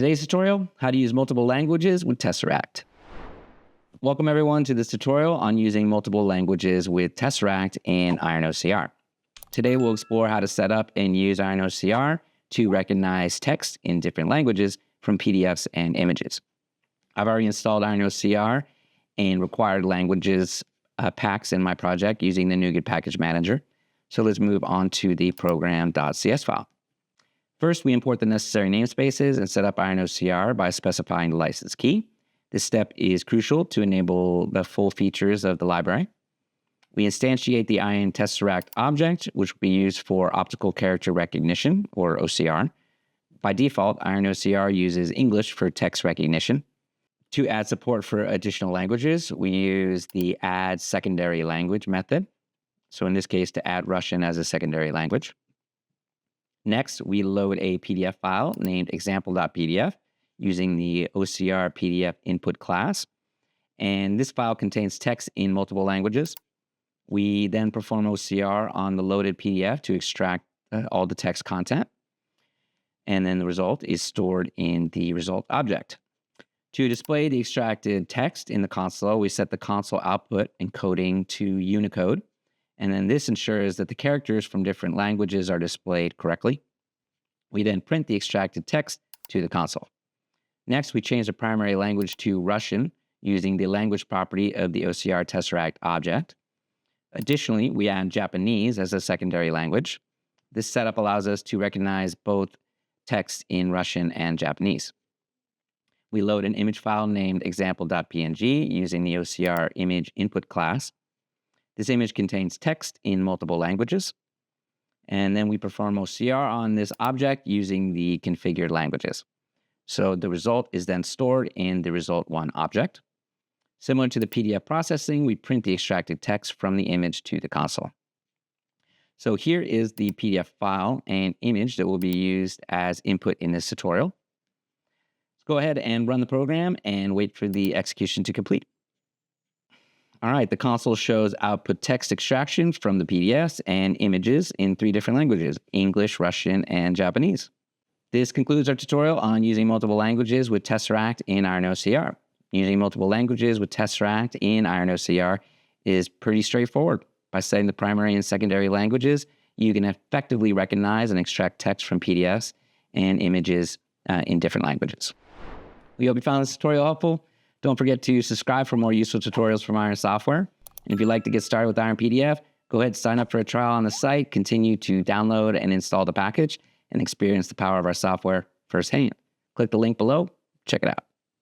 Today's tutorial, how to use multiple languages with Tesseract. Welcome everyone to this tutorial on using multiple languages with Tesseract and IronOCR. Today we'll explore how to set up and use IronOCR to recognize text in different languages from PDFs and images. I've already installed IronOCR and required languages packs in my project using the NuGet package manager. So let's move on to the program.cs file. First, we import the necessary namespaces and set up IronOCR by specifying the license key. This step is crucial to enable the full features of the library. We instantiate the Iron Tesseract object, which will be used for optical character recognition, or OCR. By default, IronOCR uses English for text recognition. To add support for additional languages, we use the add secondary language method. So in this case, to add Russian as a secondary language. Next, we load a PDF file named example.pdf using the OCR PDF input class. And this file contains text in multiple languages. We then perform OCR on the loaded PDF to extract all the text content. And then the result is stored in the result object. To display the extracted text in the console, we set the console output encoding to Unicode. And then this ensures that the characters from different languages are displayed correctly. We then print the extracted text to the console. Next, we change the primary language to Russian using the language property of the OCR Tesseract object. Additionally, we add Japanese as a secondary language. This setup allows us to recognize both text in Russian and Japanese. We load an image file named example.png using the OCR image input class. This image contains text in multiple languages. And then we perform OCR on this object using the configured languages. So the result is then stored in the result1 object. Similar to the PDF processing, we print the extracted text from the image to the console. So here is the PDF file and image that will be used as input in this tutorial. Let's go ahead and run the program and wait for the execution to complete. All right, the console shows output text extractions from the PDFs and images in 3 different languages, English, Russian, and Japanese. This concludes our tutorial on using multiple languages with Tesseract in IronOCR. Using multiple languages with Tesseract in IronOCR is pretty straightforward. By setting the primary and secondary languages, you can effectively recognize and extract text from PDFs and images in different languages. We hope you found this tutorial helpful. Don't forget to subscribe for more useful tutorials from Iron Software. And if you'd like to get started with Iron PDF, go ahead and sign up for a trial on the site, continue to download and install the package, and experience the power of our software firsthand. Click the link below, check it out.